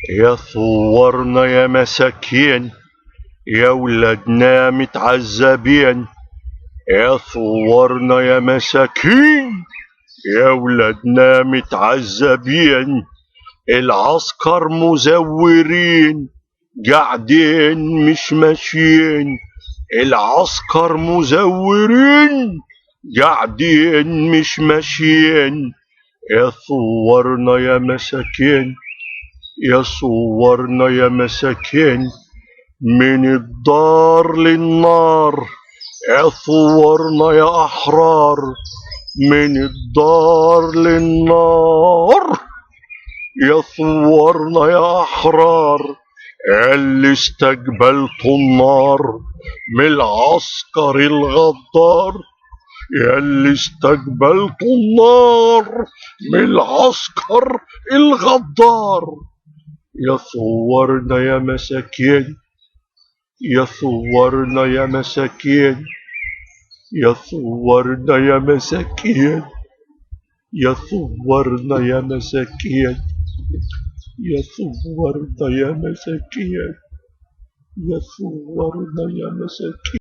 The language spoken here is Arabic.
يا ثورنا يا مساكين، يا ولادنا متعذبين. يا ثورنا يا مساكين، يا ولادنا متعذبين. العسكر مزورين قاعدين مش ماشيين. العسكر مزورين قاعدين مش ماشيين. يا ثورنا يا مساكين، يا صورنا يا مساكين، من الدار للنار. يا صورنا يا أحرار، من الدار للنار. يا صورنا يا أحرار، اللي استقبلتوا النار من العسكر الغدار. يا اللي استقبلتوا النار من العسكر الغدار. يا ثورنا يا مساكين، يا ثورنا يا مساكين، يا ثورنا يا مساكين، يا ثورنا يا مساكين، يا ثورنا يا مساكين، يا ثورنا يا مساكين.